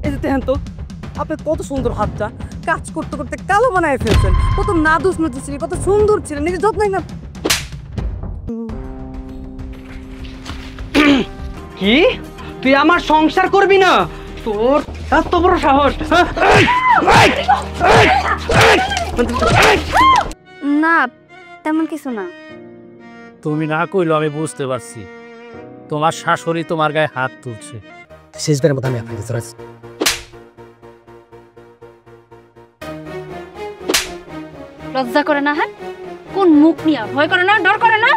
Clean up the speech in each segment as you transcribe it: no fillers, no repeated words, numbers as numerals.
এই যে দেখেন তো আপনি কত সুন্দর হাতটা কাজ করতে করতে কালো বানায় ফেলছেন। কত নাদুস নুদুস ছিলেন, কত সুন্দর ছিলেন, নিজের যত্নই না। কি তুই আমার সংসার করবি না? তোর এত বড় সাহস? না তেমন কিছু না। তুমি না কইলো আমি বুঝতে পারছি তোমার শাশুড়ি তোমার গায়ে হাত তুলছে। শেষবারের মতো আমি আপনাকে জানাচ্ছি, লজ্জা করে না? হ্যাঁ, কোন মুখ নিয়া? ভয় করে না? ডর করে না?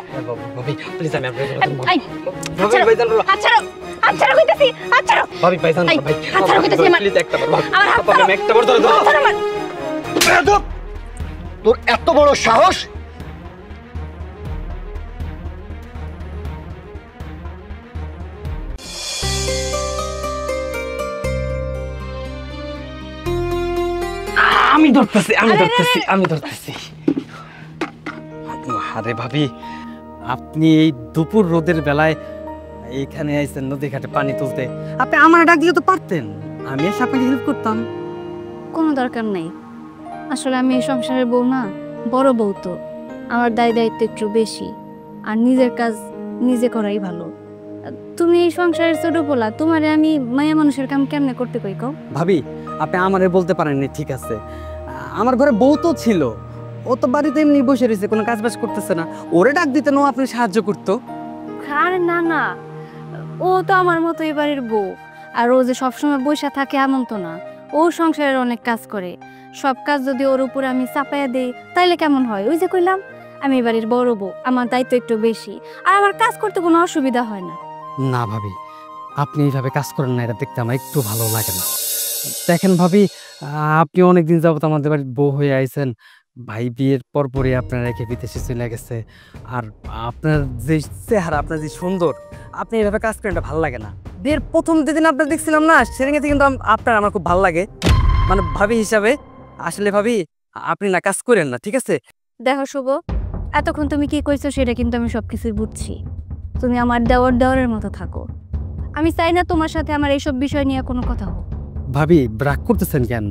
ভাবি প্লিজ আমি আপনাকে এই ভাবি ভাইজান আচ্ছা কইতাছি আচ্ছা ভাবি ভাইজান ভাই আচ্ছা কইতাছি প্লিজ একটা বার আমার হাত আমি একটা বার ধরে বেয়াদব! তোর এত বড় সাহস! আমি ধরতেছি আরে ভাবি আপনি এই দুপুর রোদের বেলায় এইখানে আইছেন নদী ঘাটে পানি তুলতে, আপনি আমার ডাক দিলে তো পারতেন, আমি এসে আপনাকে হেল্প করতাম। কোনো দরকার নাই। আসলে আমি এই সংসারের বউ না, বড় বউ, তো আমার দায়িত্ব একটু বেশি, আর নিজের কাজ নিজে করাই ভালো। তুমি এই সংসারের ছোট পোলা, তোমারে আমি মায়া মানুষের কাম কেমনে করতে কই কও? ভাবি আপনি আমারে বলতে পারেননি, ঠিক আছে, আমার ঘরে বউ তো ছিল, ও তো বাড়িতে এমনি বসে রয়েছে, কোনো কাজ বাজ করতেছে না, ওরে ডাক দিতেন ও আপনি সাহায্য করতো। আরে না না, ও তো আমার মতো এবারের বউ, আর ও যে সবসময় বসে থাকে এমন তো না, ও সংসারের অনেক কাজ করে। সব কাজ যদি ওর উপরে আমি চাপাইয়া দেই তাইলে কেমন হয়? ওই যে কইলাম আমি এবারের বড় বউ, আমার দায়িত্ব একটু বেশি, আর আমার কাজ করতে কোনো অসুবিধা হয় না। না ভাবি আপনি এইভাবে কাজ করেন না, এটা দেখতে আমার একটু ভালো লাগে না। দেখেন ভাবি, আপনি অনেকদিন যাবত আমাদের বাড়ির বউ হয়ে আইছেন, ভাই বিয়ের পরপরই আপনার রেখে বিদেশে চলে গেছে, আর আপনার যে চেহারা, আপনার যে সুন্দর, আপনি এইভাবে কাজ করেন এটা ভালো লাগে না। বিয়ের প্রথম যেদিন আপনার দেখছিলাম না, সেদিন কিন্তু আপনার আমার খুব ভালো লাগে, মানে ভাবি হিসাবে। আসলে ভাবি আপনি না কাজ করেন না, ঠিক আছে? দেখো শুভ, এতক্ষণ তুমি কি কইছো সেটা কিন্তু আমি সবকিছু বুঝছি। তুমি আমার দেওয়ারের মতো থাকো, আমি চাই না তোমার সাথে আমার এইসব বিষয় নিয়ে কোনো কথা হোক। ভাবি রাগ করতেছেন কেন?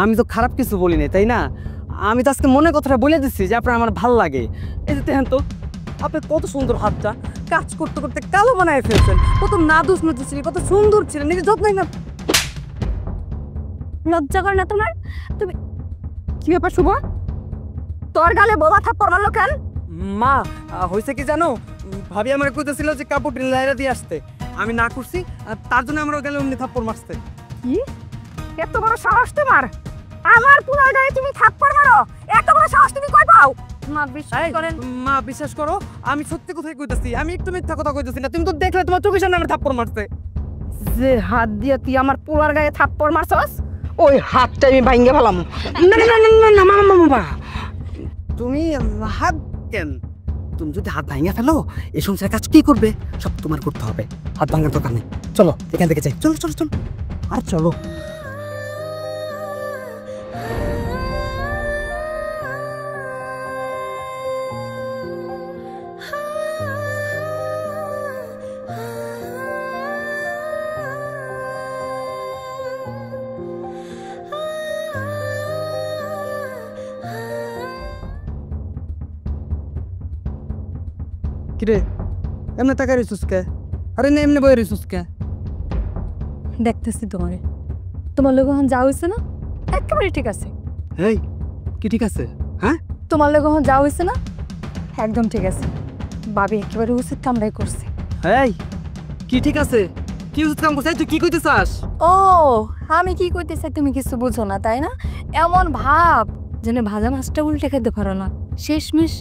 আমি তো খারাপ কিছু বলি নাই, তাই না? আমি তো আজকে মনের কথাটা বলে দিচ্ছি যে আপনার আমার ভাল লাগে। এই যে দেখেন তো আপনি কত সুন্দর হাতটা কাজ করতে করতে কালো বানায় ফেলছেন। কত নাদুস নুদুস ছিলেন, কত সুন্দর ছিলেন, নিজের যত্নই না। লজ্জা করে না তোমার? তুমি কি ব্যাপার শুভ, তোর গালে বোবা থাপ্পড় মারলো কেন? মা হয়েছে কি জানো, ভাবি আমার কইতেছিল যে কাপড় লাইরা দিয়ে আসতে, আমি না করছি, তার জন্য আমরা গেলে অমনি থাপ্পড় মারতে। কি এত বড় সাহস তোমার? আমার পুরো গায়ে তুমি থাপ্পড় মারো? এত বড় সাহস তুমি কই পাও? মা বিশ্বাস করেন? মা বিশ্বাস করো, আমি সত্যি কথাই কইতেছি, আমি একটু মিথ্যা কথা কইতেছি না। তুমি তো দেখলে তোমার চোখের সামনে আমার থাপ্পড় মারতে। যে হাত দিয়ে তুই আমার পুরার গায়ে থাপ্পড় মারছস, ওই হাতটা আমি ভাঙিয়ে ফেলাম। না না না না না মামা মামা, তুমি হাত কেন? তুমি যদি হাত ভাঙিয়ে ফেলো এই সংসারের কাজ কি করবে? সব তোমার করতে হবে, হাত ভাঙার দরকার নেই। চলো এখান থেকে যাই, চলো চলো চলো, আর চলো। কিরে এমনি টাকা রিসুস কে? আরে না এমনি বই রিসুস কে? দেখতেছি তোমার লোক যখন যা হয়েছে না একেবারে ঠিক আছে। এই কি ঠিক আছে? হ্যাঁ তোমার লোক যখন যা হয়েছে না একদম ঠিক আছে। ভাবি একেবারে উচিত কামড়াই করছে। এই কি ঠিক আছে? কি উচিত কাম করছিস? তুই কি কইতে চাস? ও আমি কি কইতে চাই তুমি কিছু বুঝো না, তাই না? এমন ভাব যেন ভাজা মাছটা উল্টে খেতে পারো না। শেষমেশ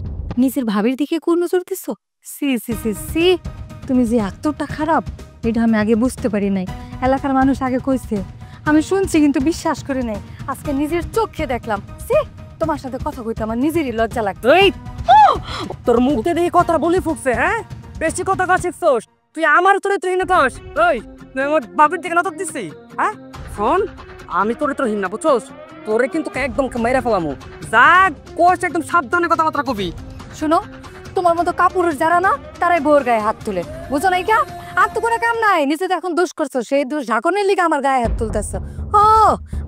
নিজের ভাবির দিকে কোন নজর দিছো? সি সি সি সি, তুমি যে এতটা খারাপ এটা আমি আগে বুঝতে পারি নাই। এলাকার মানুষ আগে কইছে, আমি শুনছি কিন্তু বিশ্বাস করি নাই। আজকে নিজের চোখে দেখলাম। সি, তোমার সাথে কথা কইতে আমার নিজেরই লজ্জা লাগতো। এই তোর মুখে দেখি কথা বলে ফুটছে, হ্যাঁ? বেশি কথা কাছিস তুই, আমার তোরে তুই না কস। ওই তুই আমার বাপের দিকে নজর দিছি? হ্যাঁ শোন, আমি তোরে তোর হিন্না বুঝছস, তোরে কিন্তু একদম মেরে ফেলামু। যা কোচ একদম সাবধানে কথাবার্তা কবি। শুনো, তোমার মতো কাপুরুষ যারা না তারাই বউর গায়ে হাত তুলে, বুঝো নাই কা? আর তো কোনো কাম নাই, নিজে তো এখন দোষ করছো, সেই দোষ ঢাকনের লিগে আমার গায়ে হাত তুলতেছ। ও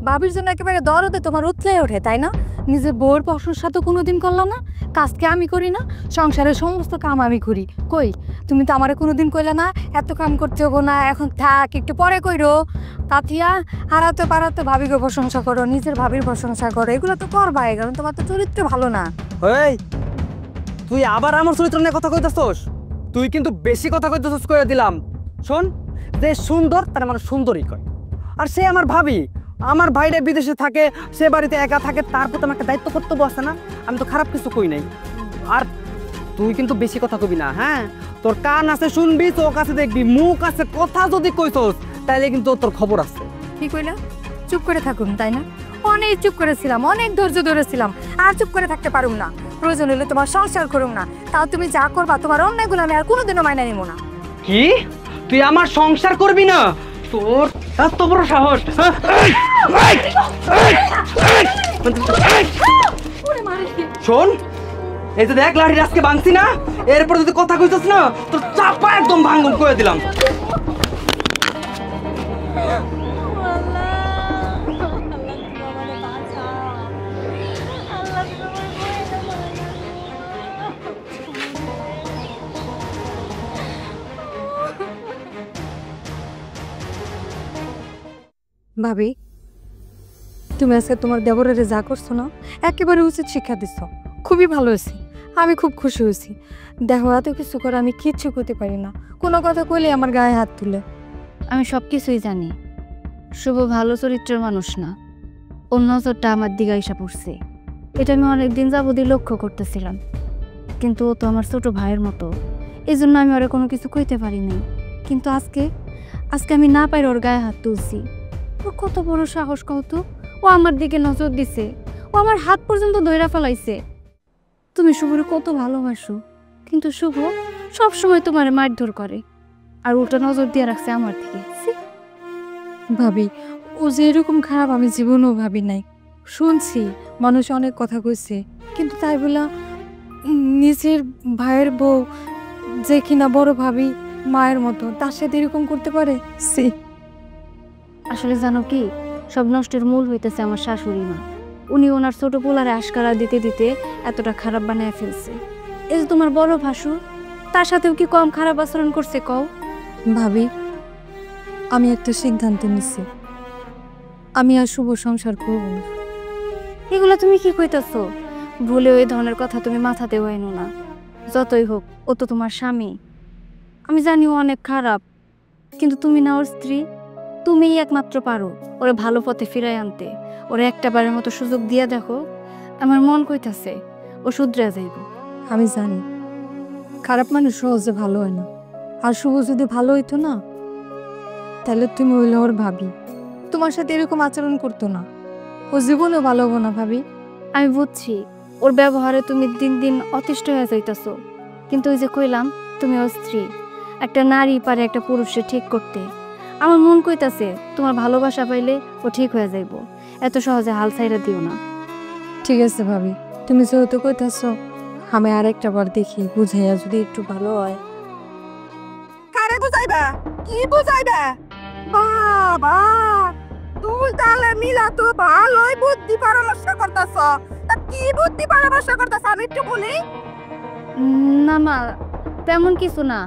ভাবির জন্য একেবারে দরদে তোমার উতলে ওঠে, তাই না? নিজের বউয়ের প্রশংসা তো কোনোদিন করলাম না, কাজকে আমি করি না, সংসারের সমস্ত কাম আমি করি। কই তুমি তো আমারে কোনোদিন কইলে না এত কাম করতে হবো না, এখন থাক একটু পরে কইরো। তাতিয়া হারাতে পারাতে ভাবিকে প্রশংসা করো, নিজের ভাবির প্রশংসা করো, এগুলো তো করবাই, কারণ তোমার তো চরিত্র ভালো না। এই তুই আবার আমার চরিত্র নিয়ে কথা কইতাছস? তুই কিন্তু বেশি কথা কইতাছস কইয়া দিলাম। শোন, যে সুন্দর তার মানে সুন্দরই কয়। আর সে আমার ভাবি, আমার ভাইরা বিদেশে থাকে, সে বাড়িতে একা থাকে, তার প্রতি আমার একটা দায়িত্ব কর্তব্য আছে না? আমি তো খারাপ কিছু কই নাই। আর তুই কিন্তু বেশি কথা কবি না, হ্যাঁ? তোর কান আছে শুনবি, চোখ আছে দেখবি, মুখ আছে, কথা যদি কইছস তাইলে কিন্তু তোর খবর আছে। কি কইলা? চুপ করে থাকুন, তাই না? অনেক চুপ করেছিলাম, অনেক ধৈর্য ধরেছিলাম, আর চুপ করে থাকতে পারুম না। প্রয়োজন হলে তোমার সংসার করুম না, তাও তুমি যা করবা তোমার অন্যায়গুলো আমি আর কোনোদিনও মাইনা নিব না। কি তুই আমার সংসার করবি না? তোর এত বড় সাহস! শোন, এই যে দেখ লাঠি আজকে ভাঙছি না, এরপর যদি কথা কইছস না তোর চাপা একদম ভাঙন করে দিলাম। ভাবি, তুমি আজকে তোমার দেবরের যা করছো না, একেবারে উচিত শিক্ষা দিচ্ছ, খুবই ভালো হয়েছে, আমি খুব খুশি হয়েছি। দেখো এত কিছু করে আমি কিচ্ছু করতে পারি না, কোনো কথা কইলে আমার গায়ে হাত তুলে। আমি সব কিছুই জানি, শুভ ভালো চরিত্রের মানুষ না, ওর নজরটা আমার দিকে আইসা পড়ছে, এটা আমি অনেকদিন যাবতীয় লক্ষ্য করতেছিলাম। কিন্তু ও তো আমার ছোট ভাইয়ের মতো, এই জন্য আমি ওরা কোনো কিছু কইতে পারিনি। কিন্তু আজকে আমি না পাই ওর গায়ে হাত তুলছি। ওর কত বড় সাহস কত! ও আমার দিকে নজর দিছে, ও আমার হাত পর্যন্ত ধইরা ফেলাইছে। তুমি শুভরে কত ভালোবাসো, কিন্তু শুভ সবসময় তোমার মারধর করে, আর উল্টা নজর দিয়ে রাখছে আমার দিকে। ছি! ভাবি, ও যে এরকম খারাপ আমি জীবনেও ভাবি নাই। শুনছি মানুষ অনেক কথা কইছে, কিন্তু তাই বলা নিজের ভাইয়ের বউ যে কিনা বড় ভাবি মায়ের মতো, তার সাথে এরকম করতে পারে? সি! আসলে জানো কি, সব নষ্টের মূল হইতেছে আমার শাশুড়ি মা। উনি ওনার ছোট পোলারে আশকারা দিতে দিতে এতটা খারাপ বানায় ফেলছে। এই যে তোমার বড় ভাসুর, তার সাথেও কি কম খারাপ আচরণ করছে কও? ভাবি, আমি একটা সিদ্ধান্ত নিছি, আমি আর শুভ সংসার করব না। এগুলো তুমি কি কইতাছো? ভুলে ওই ধরনের কথা তুমি মাথাতে আইনো না। যতই হোক ও তো তোমার স্বামী। আমি জানি ও অনেক খারাপ, কিন্তু তুমি না ওর স্ত্রী, তুমিই একমাত্র পারো ওরে ভালো পথে ফিরাই আনতে। ওরে একটা বারের মতো সুযোগ দিয়া দেখো, আমার মন কইতাছে ও শুধরে যাইব। আমি জানি খারাপ মানুষ সহজে ভালো হয় না, আর শুভ যদি ভালো হইতো না তাহলে তুমি হইলে ওর ভাবি, তোমার সাথে এরকম আচরণ করতো না, ও জীবনেও ভালো হবো না। ভাবি, আমি বুঝছি ওর ব্যবহারে তুমি দিন দিন অতিষ্ঠ হয়ে যাইতাছো, কিন্তু ওই যে কইলাম তুমি ওর স্ত্রী, একটা নারী পারে একটা পুরুষকে ঠিক করতে। আমার মন কইতাছে তোমার ভালোবাসা পাইলে ও ঠিক হয়ে যাইব, এত সহজে হাল ছাইরা দিও না। ঠিক আছে ভাবি, তুমি যেহেতু কইতাছো, আমি আরেকটা বার দেখি বুঝাইয়া যদি একটু ভালো হয়। কারে বুঝাইবা? কি বুঝাইবা? বাবা, তুই তাহলে মিলা তো ভালোই বুদ্ধি পরামর্শ করতেছ। তা কি বুদ্ধি পরামর্শ করতেছ আমি একটু বলি? না মা, তেমন কিছু না।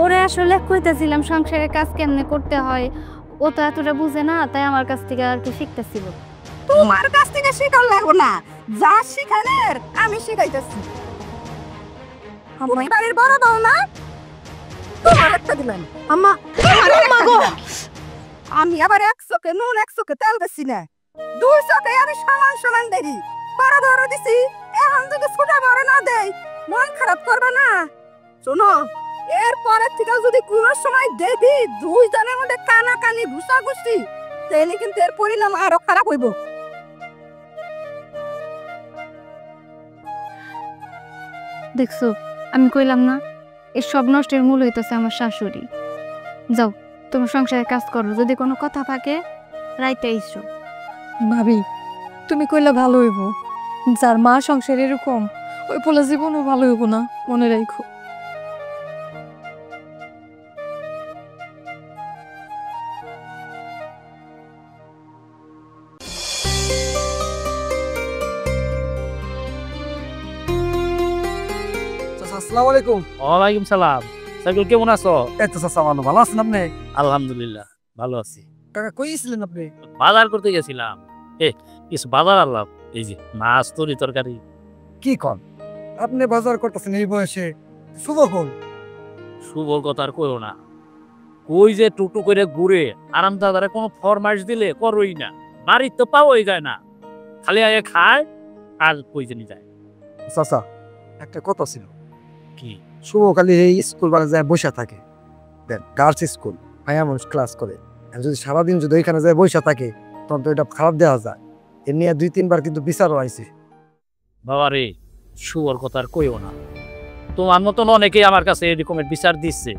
ওরে আসলে কইতাছিলাম সংসারের কাজ কেমনে করতে হয়, ও তো এতটা বুঝে না, তাই আমার কাছ থেকে আর কি শিখতেছিল। তোমার কাছ থেকে শিখার লাগবো না, যা শিখানের আমি শিখাইতেছি। তুমি বাড়ির বড় বউ না? তোমার একটা দিলেন আম্মা, আমি আবার এক চোখে নুন এক চোখে তেল দিছি না, দুই চোখে আমি সমান সমান দেখি। বড় বড় দিছি, এখন যদি ছোটা বড় না দেই মন খারাপ করবে না? শোনো, এরপরের থেকে যদি কোনো সময় দেখি দুই জনের মধ্যে কানাকানি ঘুষাঘুষি, তাহলে কিন্তু এর পরিণাম আরো খারাপ হইব। দেখছো, আমি কইলাম না এর সব নষ্টের মূল হইতেছে আমার শাশুড়ি। যাও তোমার সংসারে কাজ করো, যদি কোনো কথা থাকে রাইতে আইসো। ভাবি, তুমি কইলে ভালো হইব, যার মা সংসার এরকম ওই পোলা জীবনও ভালো হইব না, মনে রাখো। আসসালামু আলাইকুম। ওয়ালাইকুম সালাম। সাইকুল কেমন আছো? এই তো চাচা ভালো আছেন আপনি? আলহামদুলিল্লাহ ভালো আছি। কাকা কই গেছিলেন আপনি? বাজার করতে গেছিলাম। কিছু বাজার আনলাম, এই যে মাছ তরকারি। কি কন আপনি বাজার করতেছেন এই বয়সে? শুভ কোন? শুভর কথা আর কইও না, কই যে টুকটু করে ঘুরে আরাম দাদারে কোনো ফরমাইশ দিলে করই না, বাড়ির তো পাওয়াই যায় না, খালি আগে খায় আর কই জানি যায়। চাচা একটা কথা ছিল, কি? শুভ খালি এই স্কুল বারে যায় বসে থাকে, দেন গার্লস স্কুল ভাইয়া মানুষ ক্লাস করে, আর যদি সারাদিন যদি ওইখানে যায় বসে থাকে তখন তো এটা খারাপ দেওয়া যায়। এ নিয়ে 2-3 বার কিন্তু বিচারও আইছে। বাবা রে, শুভর কথা আর কইও না, তোমার মতন অনেকেই আমার কাছে এরকমের বিচার দিচ্ছে,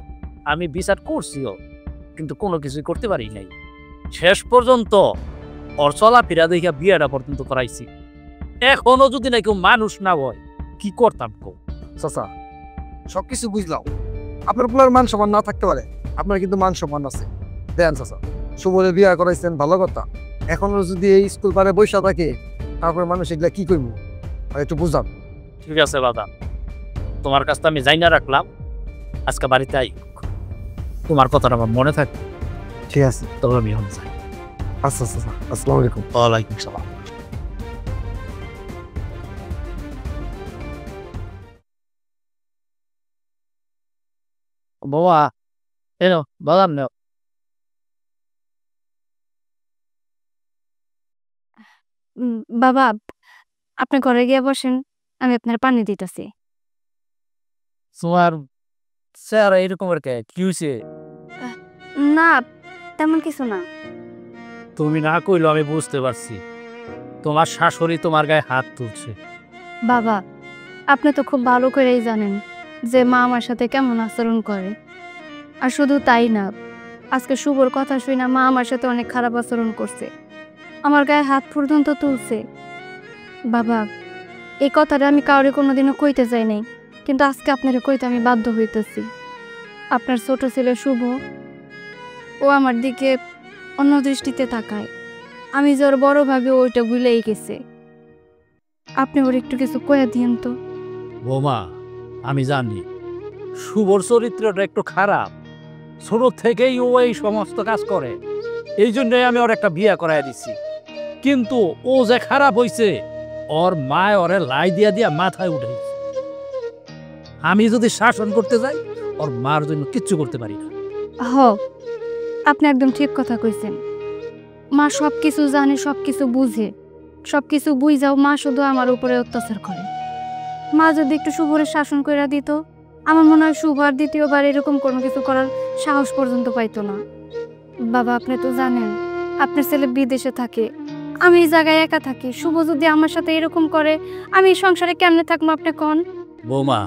আমি বিচার করছিও কিন্তু কোনো কিছুই করতে পারি নাই। শেষ পর্যন্ত ওর চলাফেরা দেখা বিয়েটা পর্যন্ত করাইছি। এখনো যদি না কেউ মানুষ না হয় কি করতাম কো? চাচা সবকিছু বুঝলাম, আপনার পোলার মান সম্মান না থাকতে পারে, আপনার কিন্তু মান সম্মান আছে। দেন চাচা, শুভরে বিয়া করাইছেন ভালো কথা, এখনো যদি এই স্কুল পারে বৈশা থাকে তারপরে মানুষ এগুলা কি করবো একটু বুঝান। ঠিক আছে দাদা, তোমার কাছটা আমি জানি না রাখলাম, আজকে বাড়িতে আই, তোমার কথাটা আমার মনে থাকে। ঠিক আছে, তবে আমি এখন যাই। আচ্ছা চাচা, আসসালামু আলাইকুম। ওয়ালাইকুম সালাম। বাবা এনো বাদাম নেও। বাবা, আপনি ঘরে গিয়ে বসেন, আমি আপনার পানি দিতেছি। তোমার চেহারা এরকম আর কি হয়েছে? না, তেমন কিছু না। তুমি না কইলো আমি বুঝতে পারছি, তোমার শাশুড়ি তোমার গায়ে হাত তুলছে। বাবা, আপনি তো খুব ভালো করেই জানেন যে মা আমার সাথে কেমন আচরণ করে। আর শুধু তাই না, আজকে শুভর কথা শুই না মা আমার সাথে অনেক খারাপ আচরণ করছে, আমার গায়ে হাত পর্যন্ত তুলছে। বাবা, এই কথাটা আমি কাউরে কোনোদিনও কইতে চাই নাই, কিন্তু আজকে আপনারা কইতে আমি বাধ্য হইতেছি। আপনার ছোট ছেলে শুভ, ও আমার দিকে অন্য দৃষ্টিতে তাকায়, আমি যে ওর বড় ভাবে ওইটা ভুলেই গেছে। আপনি ওর একটু কিছু কয়ে দিন তো। বৌমা, আমি জানি শুভর চরিত্রটা একটু খারাপ, ছোট থেকেই ও এই সমস্ত কাজ করে, এই জন্যই আমি ওর একটা বিয়ে করাই দিছি। কিন্তু ও যে খারাপ হইছে, ওর মায় ওরে লাই দিয়া দিয়া মাথায় উঠাইছে। আমি যদি শাসন করতে যাই ওর মার জন্য কিচ্ছু করতে পারি না। হ, আপনি একদম ঠিক কথা কইছেন। মা সব কিছু জানে, সব কিছু বুঝে, সব কিছু বুঝাও মা শুধু আমার উপরে অত্যাচার করে। মা যদি একটু শুভরে শাসন করে দিত, আমার মনে হয় শুভ আর দ্বিতীয়বার এরকম কোনো কিছু করার সাহস পর্যন্ত পাইতো না। বাবা, আপনি তো জানেন আপনার ছেলে বিদেশে থাকে, আমি এই জায়গায় একা থাকি। শুভ যদি আমার সাথে এরকম করে, আমি এই সংসারে কেমনে থাকবো আপনি কোন? বৌমা,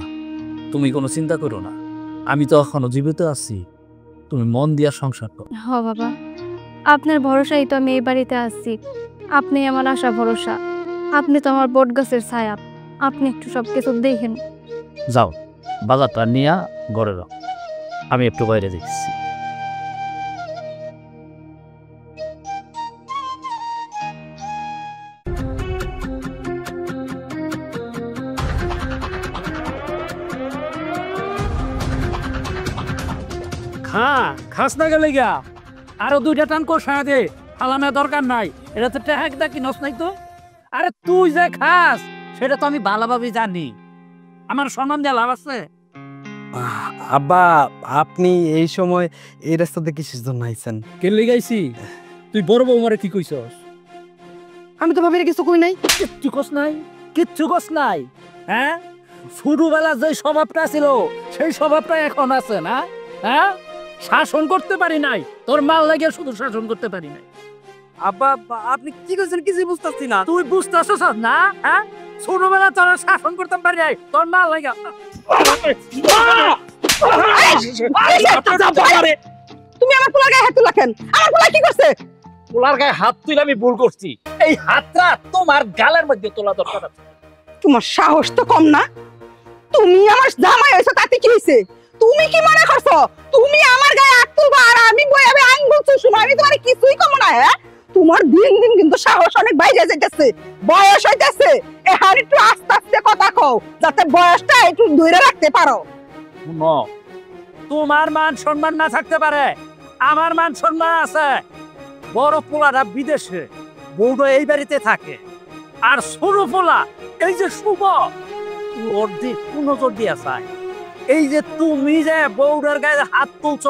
তুমি কোনো চিন্তা করো না, আমি তো এখনো জীবিত আছি, তুমি মন দিয়া সংসার করো। হ বাবা, আপনার ভরসাই তো আমি এই বাড়িতে আসছি, আপনি আমার আশা ভরসা, আপনি তো আমার বট গাছের ছায়া, আপনি একটু সব কিছু দেখেন। যাও, বাজারটা নিয়ে ঘরে যাও, আমি একটু বাইরে দেখছি। খাস না গেলে গা আরো 2টা টান কষা দে, আলামে দরকার নাই, এটা তো টেহাক দা কি নস নাই তো। আরে তুই যে খাস সেটা তো আমি ভালোভাবে জানি, আমার সম্মান দেওয়া লাভ আছে? আব্বা, আপনি এই সময় এই রাস্তাতে কিসের জন্য আইছেন? কেলে গাইছি? তুই বড় বৌমারে কি কইছস? আমি তো ভাবিরে কিছু কই নাই। কিচ্ছু কস নাই? কিচ্ছু কস নাই? হ্যাঁ, ছোটবেলা যে স্বভাবটা ছিল সেই স্বভাবটা এখন আছে না? হ্যাঁ, শাসন করতে পারি নাই, তোর মাল লাগিয়ে শুধু শাসন করতে পারি নাই। আব্বা, আপনি কি কইছেন কিছুই বুঝতাছি না। তুই বুঝতেছস না? হ্যাঁ, ছোটবেলা তোর শাসন করতে পারি নাই, তোর মাল লাগিয়ে। তুমি আমার পোলার গায়ে হাত তুলা কেন? আমার পোলা কি করছে? পোলার গায়ে হাত তুলে আমি ভুল করছি, এই হাতটা তোমার গালের মধ্যে তোলা দরকার আছে। তোমার সাহস তো কম না? তুমি আমার জামাই হইছো, তাতে কি হইছে? তুমি কি মনে করছো তুমি আমার গায়ে হাত তুলবা আর আমি বই আমি আঙ্গুল চুষুম? আমি তোমার কিছুই কম না। হ্যাঁ, তোমার দিন দিন কিন্তু সাহস অনেক বাইরে যাইতেছে, বয়স হইতেছে। এখন একটু আস্তে আস্তে কথা কও, যাতে বয়সটা একটু ধরে রাখতে পারো। শুনো, তোমার মান সম্মান না থাকতে পারে, আমার মান সম্মান আছে। বড় পোলারা বিদেশে, বউটা এই বাড়িতে থাকে, আর সরু পোলা এই যে শুভ ওর দিক নজর দিয়া চায়। এই যে তুমি যে বউটার গায়ে হাত তুলছ,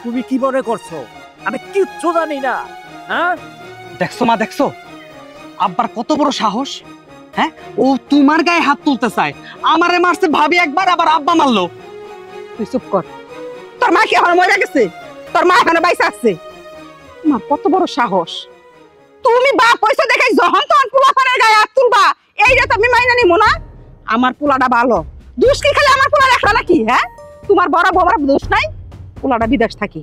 তুমি কি মনে করছো আমি কিচ্ছু জানি না? হ্যাঁ, দেখছো মা, দেখছো আব্বার কত বড় সাহস। হ্যাঁ, ও তোমার গায়ে হাত তুলতে চায়, আমারে মারছে ভাবি একবার, আবার আব্বা মারলো। তুই চুপ কর। তোর মা কি এখন মরে গেছে? তোর মা এখানে বাইসা আছে। তোমার কত বড় সাহস! তুমি বাপ পয়সা দেখাই যখন তখন পোলাপানের গায়ে হাত তুলবা, এইটা তো আমি মাইনা নিব না। আমার পোলাটা ভালো, দোষ কি খালি আমার পোলা রাখলা নাকি? হ্যাঁ, তোমার বড় বউর দোষ নাই, পোলাটা বিদেশ থাকি,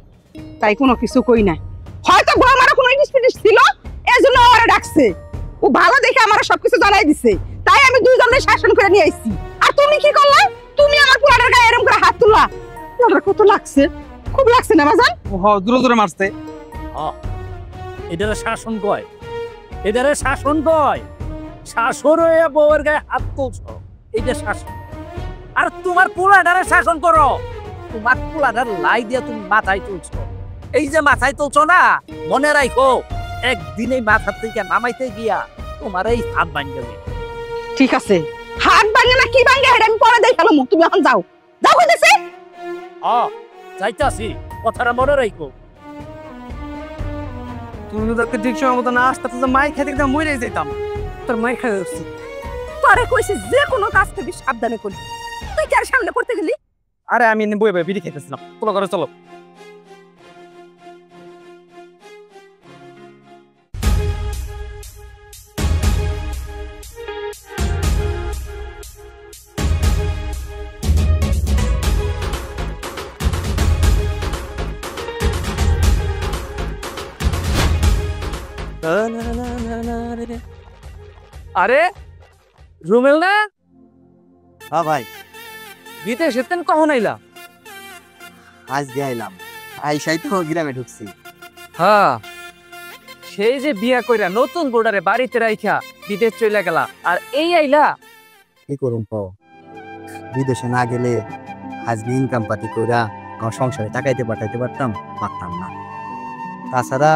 তাই কোনো কিছু কই না। হয়তো বউ আমার কোনো ইন্ডিস ছিল, এজন্য ওরা ডাকছে। ও ভালো দেখে আমার সবকিছু জানাই দিছে, তাই আমি দুইজনের শাসন করে নিয়ে আইছি। আর তুমি কি করলা? তুমি আমার পোলাটার গায়ে এরকম করে হাত তুললা। পোলাটার কত লাগছে? খুব লাগছে না বাজান? জোরে জোরে মারছে। এটারে শাসন কয়, এটারে শাসন কয়। শাসন হয়ে বউয়ের গায়ে হাত তুলছ, এটা শাসন। আর তোমার পোলাটারে শাসন করো, তোমার পোলাটার লাই দিয়া তুমি মাথায় তুলছ। এই যে মাথায় তুলছ না, মনে রাখো একদিন এই মাথার থেকে নামাইতে গিয়া তোমার এই হাত ভাঙবে। ঠিক আছে, হাত ভাঙে না কি ভাঙে এটা আমি পরে দেখালাম। তুমি এখন যাও, যাও কইতেছি। যাইতাছি, কথাটা মনে রাখো। তুমি তোকে ঠিক সময় মতো না আসতে তো মাই খেতে একদম মরে যেতাম। তোর মাই খাই যাচ্ছি। তোরে কইছি যে কোনো কাজ থেকে সাবধানে করবি, তুই কার সামনে করতে গেলি? আরে আমি এনে বই বিড়ি খেতেছিলাম। চলো ঘরে চলো। আরে রুমেল না? হ্যাঁ ভাই, বিদেশ এতেন কখন আইলা? আজ দিয়ে আইলাম, আইসাই তো গ্রামে ঢুকছি। হ্যাঁ, সেই যে বিয়া কইরা নতুন বোর্ডারে বাড়িতে রাইখা বিদেশ চলে গেলা, আর এই আইলা। কি করুম পাও, বিদেশে না গেলে আজকে ইনকাম পাতি কইরা আমার সংসারে টাকাইতে পাঠাইতে পারতাম না। তাছাড়া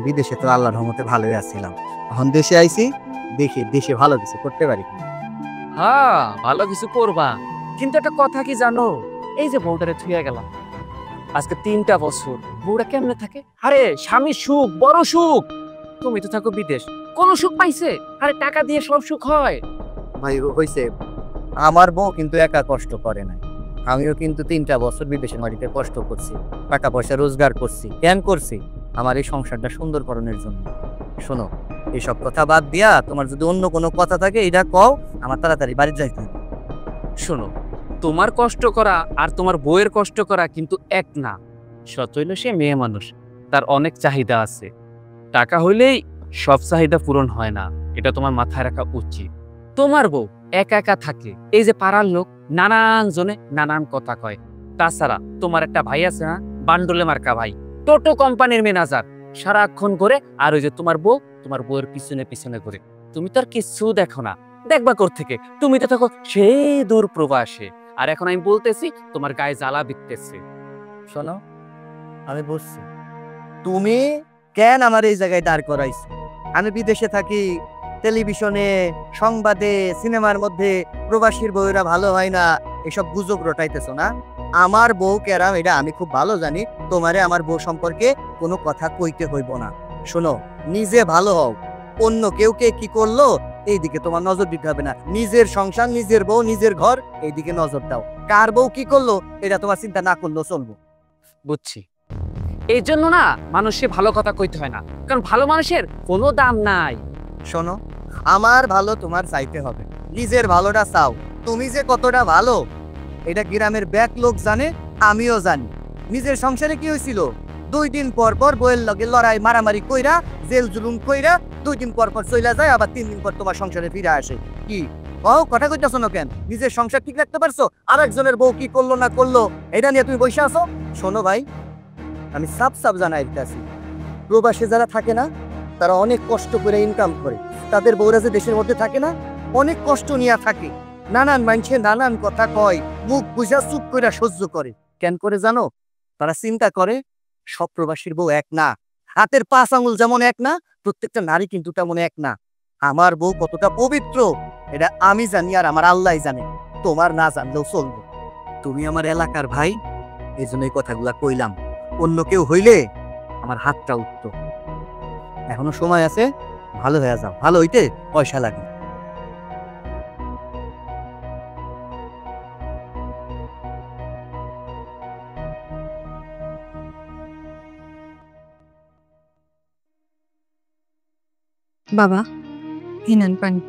বিদেশে তো আল্লাহর রহমতে ভালোই আছিলাম, এখন দেশে আইছি, দেখি দেশে ভালো কিছু করতে পারি। হ্যাঁ, ভালো কিছু করবা, কিন্তু একটা কথা কি জানো? এই যে বউটারে থুইয়া গেলাম আজকে 3টা বছর, বউটা কেমনে থাকে? আরে স্বামী সুখ, বড় সুখ। তুমি তো থাকো বিদেশ, কোন সুখ পাইছে? আরে টাকা দিয়ে সব সুখ হয়? ভাই হইছে, আমার বউ কিন্তু একা কষ্ট করে নাই, আমিও কিন্তু 3টা বছর বিদেশের মাটিতে কষ্ট করছি, টাকা পয়সা রোজগার করছি। কেন করছি? আমার এই সংসারটা সুন্দর করণের জন্য। শোনো, এইসব কথা বাদ দিয়া তোমার যদি অন্য কোনো কথা থাকে এটা কও, আমার তাড়াতাড়ি বাড়ি যাইতে হবে। শোনো, তোমার কষ্ট করা আর তোমার বউয়ের কষ্ট করা কিন্তু এক না। সত হইল সে মেয়ে মানুষ, তার অনেক চাহিদা আছে। টাকা হইলেই সব চাহিদা পূরণ হয় না, এটা তোমার মাথায় রাখা উচিত। তোমার বউ একা একা থাকে, এই যে পাড়ার লোক নানান জনে নানান কথা কয়। তাছাড়া তোমার একটা ভাই আছে না, বান্ডলে মার্কা ভাই, টোটো কোম্পানির ম্যানেজার, সারাক্ষণ করে। আর ওই যে তোমার বউ, তোমার বউয়ের পিছনে পিছনে করে। তুমি তো আর কিছু দেখো না, দেখবা কোর থেকে? তুমি তো থাকো সেই দূর প্রবাসে। আর এখন আমি বলতেছি তোমার গায়ে জ্বালা বিকতেছে। শোনো, আমি বুঝছি তুমি কেন আমার এই জায়গায় দাঁড় করাইছো। আমি বিদেশে থাকি, টেলিভিশনে, সংবাদে, সিনেমার মধ্যে প্রবাসীর বউরা ভালো হয় না, এসব গুজব রটাইতেছো না। আমার বউ কেরাম এটা আমি খুব ভালো জানি। তোমারে আমার বউ সম্পর্কে কোনো কথা কইতে হইব না। শোনো, নিজে ভালো হও, অন্য কেউ কে কি করলো এইদিকে তোমার নজর দিতে হবে না। নিজের সংসার, নিজের বউ, নিজের ঘর, এইদিকে নজর দাও। কার বউ কি করলো এটা তোমার চিন্তা না করলেও চলবো। বুঝছি, এই জন্য না মানুষে ভালো কথা কইতে হয় না, কারণ ভালো মানুষের কোনো দাম নাই। শোনো, আমার ভালো তোমার চাইতে হবে, নিজের ভালোটা চাও। তুমি যে কতটা ভালো এটা গ্রামের ব্যাক লোক জানে, আমিও জানি। নিজের সংসারে কি হয়েছিল, 2 দিন পর পর বইয়ের লগে লড়াই মারামারি কইরা, জেল জুলুম কইরা 2 দিন পর পর চইলা যায়, আবার 3 দিন পর তোমার সংসারে ফিরে আসে। কি কথা কইতাছো না কেন? নিজের সংসার ঠিক রাখতে পারছো, আর একজনের বউ কি করলো না করলো এটা নিয়ে তুমি বসে আছো? শোনো ভাই, আমি সাপ জানাই দিতেছি, প্রবাসে যারা থাকে না তারা অনেক কষ্ট করে ইনকাম করে, তাদের বউরা যে দেশের মধ্যে থাকে না, অনেক কষ্ট নিয়ে থাকে, নানান মানুষে নানান কথা কয়, মুখ বুঝা চুপ করে সহ্য করে। কেন করে জানো? তারা চিন্তা করে সব প্রবাসীর বউ এক না, হাতের 5 আঙুল যেমন এক না, প্রত্যেকটা নারী কিন্তু তেমন এক না। আমার বউ কতটা পবিত্র এটা আমি জানি, আর আমার আল্লাহ জানে, তোমার না জানলেও চলবে। তুমি আমার এলাকার ভাই, এই জন্য এই কথাগুলা কইলাম। অন্য কেউ হইলে আমার হাতটা উঠত। এখনো সময় আছে, ভালো হয়ে যাও, ভালো হইতে পয়সা লাগে। বাবা হিনান পানি।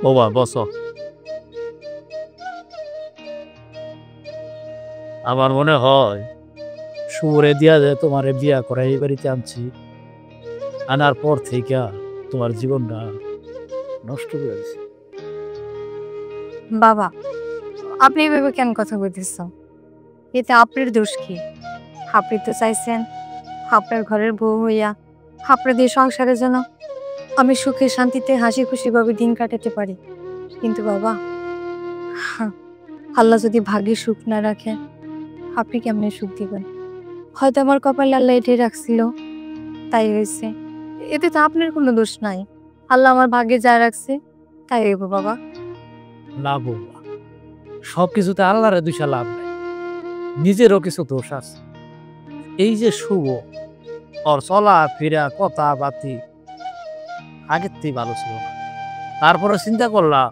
বাবা বসো। আমার মনে হয় শুভরে দিয়া যে তোমারে বিয়া করে এই বাড়িতে আনছি, আনার পর থেকে তোমার জীবনটা নষ্ট করে দিছে। বাবা আপনি এভাবে কেন কথা বলতেছেন? এতে আপনার দোষ কি? আপনি তো চাইছেন আপনার ঘরের বউ হইয়া আপনাদের সংসারের জন্য আমি সুখে শান্তিতে হাসি খুশিভাবে দিন কাটাতে পারি। কিন্তু বাবা, আল্লাহ যদি ভাগ্যে সুখ না রাখে, আপনি কেমনে সুখ দিবেন? হয়তো আমার কপালে আল্লাহ এটাই রাখছিল, তাই হয়েছে। এতে তো আপনার কোনো দোষ নাই। আল্লাহ আমার ভাগ্যে যা রাখছে তাই হইব বাবা। না বৌমা, সব কিছুতে আল্লাহরে দুইটা লাভ নেই, নিজেরও কিছু দোষ আছে। এই যে শুভ, ওর চলা ফিরা কথা বাতি আগের থেকে ভালো ছিল না। তারপরে চিন্তা করলাম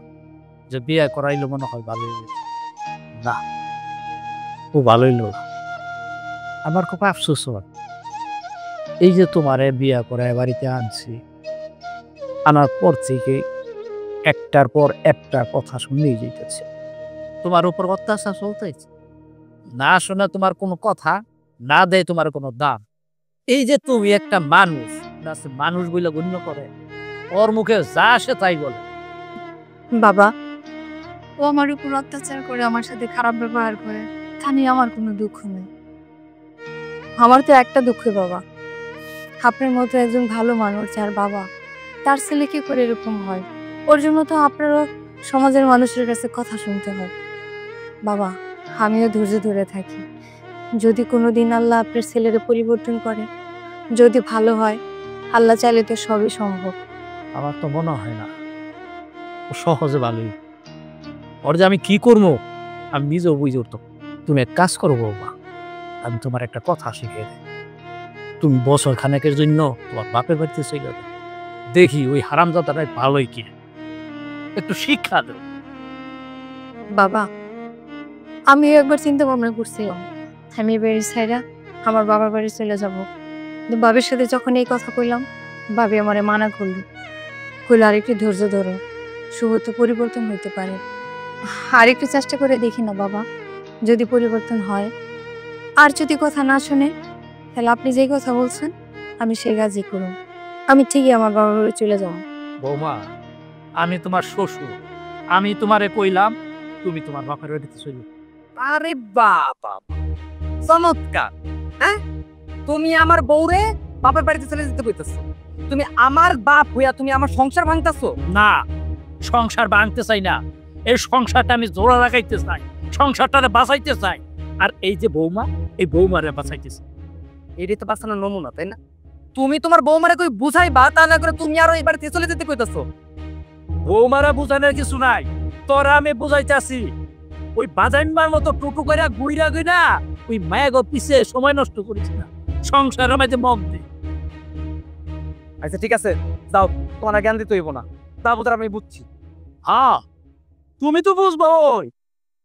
যে বিয়ে করাইলে মনে হয় ভালো হইবে। না, ও ভালো হইল না। আমার খুব আফসোস হয়, এই যে তোমারে বিয়ে করে বাড়িতে আনছি, আনার পর থেকে একটার পর একটা কথা শুনেই যেতেছে। তোমার উপর অত্যাচার চলতেছে, না শোনা তোমার কোনো কথা, না দেয় তোমার কোনো দাম। এই যে তুমি একটা মানুষ, মানুষ বলে গণ্য করে, ওর মুখে যা আসে তাই বলে। বাবা, ও আমার উপর অত্যাচার করে, আমার সাথে খারাপ ব্যবহার করে, তা নিয়ে আমার কোনো দুঃখ নেই। আমার তো একটা দুঃখ বাবা, আপনার মতো একজন ভালো মানুষ যার বাবা, তার ছেলে কি করে এরকম হয়? ওর জন্য তো আপনারও সমাজের মানুষের কাছে কথা শুনতে হয়। বাবা, আমিও ধৈর্য ধরে থাকি। যদি কোনোদিন আল্লাহ আপনার ছেলের পরিবর্তন করে, যদি ভালো হয়, আল্লাহ চাইলে তো সবই সম্ভব। আমার তো মনে হয় না ও সহজে ভালোই। ওর যে আমি কি করবো আমি নিজেও বুঝে উঠতো। তুমি এক কাজ করো বৌমা, আমি তোমার একটা কথা শিখিয়ে দেয়। তুমি বছর খানেকের জন্য তোমার বাপের বাড়িতে চলে যাবে, দেখি ওই হারামজাদাটাই ভালোই কি, একটু শিক্ষা দেব। বাবা, আমি একবার চিন্তা ভাবনা করছিলাম আমি বাড়ির ছাইরা আমার বাবার বাড়ি চলে যাব। কিন্তু বাবার সাথে যখন এই কথা কইলাম, বাবি আমারে মানা করল, কইল আরেকটু ধৈর্য ধরো, শুভ তো পরিবর্তন হইতে পারে, আরেকটু চেষ্টা করে দেখি না বাবা, যদি পরিবর্তন হয়। আর যদি কথা না শুনে, তাহলে আপনি যেই কথা বলছেন আমি সেই কাজই করুন। আমি ঠিকই আমার বাবার বাড়ি চলে যাব। বৌমা, আমি তোমার শ্বশুর, আমি তোমারে কইলাম তুমি তোমার বাপের বাড়িতে চলে যাও। আরে বাবা, চমৎকার! হ্যাঁ, তুমি আমার বউরে বাপের বাড়িতে চলে যেতে কইতেছো? তুমি আমার বাপ হইয়া তুমি আমার সংসার ভাঙতাছো? না, সংসার ভাঙতে চাই না, এই সংসারটা আমি জোড়া লাগাইতে চাই, সংসারটারে বাঁচাইতে চাই। আর এই যে বৌমা, এই বৌমারে বাঁচাইতেছে। এটাই তো বাঁচানোর নমুনা, তাই না? তুমি তোমার বউমারে কই বুঝাইবা, তা না করে তুমি আরো এই বাড়িতে চলে যেতে কইতাছো? বৌমারা বুঝানোর কিছু নাই, তোরা আমি বুঝাইতেছি। ওই বাজাইনবার মতো টুটু করে গুইরা গই না, ওই মায়া গো পিছে সময় নষ্ট করিস না, সংসারের মাঝে মগ দে। আচ্ছা ঠিক আছে, যাও, তোমার জ্ঞান দিতে হইব না, তা বোধ আমি বুঝছি। হ্যাঁ, তুমি তো বুঝবো, ওই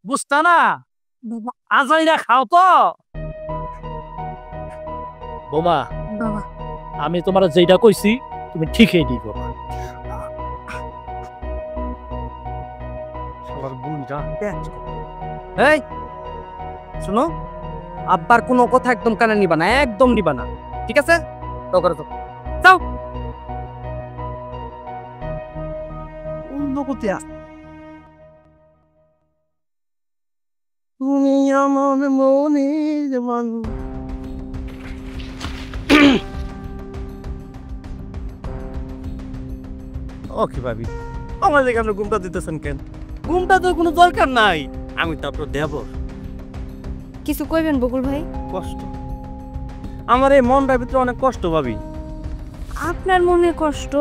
বুঝতা না, আজাইরা খাও তো। বোমা, বাবা, আমি তোমার যেটা কইছি তুমি ঠিকই দিব। এই শোনো, আব্বার কোনো কথা একদম কানে নিবা না, একদম নিবা না, ঠিক আছে? যাও করো, যাও। অন্য কোথায় আস? তুমি এমন মনির মানুষ। ওকে ভাবি, আমার দেখে আপনি ঘুমটা দিতেছেন কেন? ঘুমটা তো কোনো দরকার নাই, আমি তো আপনার দেবর। কিছু কইবেন বকুল ভাই? কষ্ট, আমার এই মনটার ভিতরে অনেক কষ্ট ভাবি। আপনার মনে কষ্ট?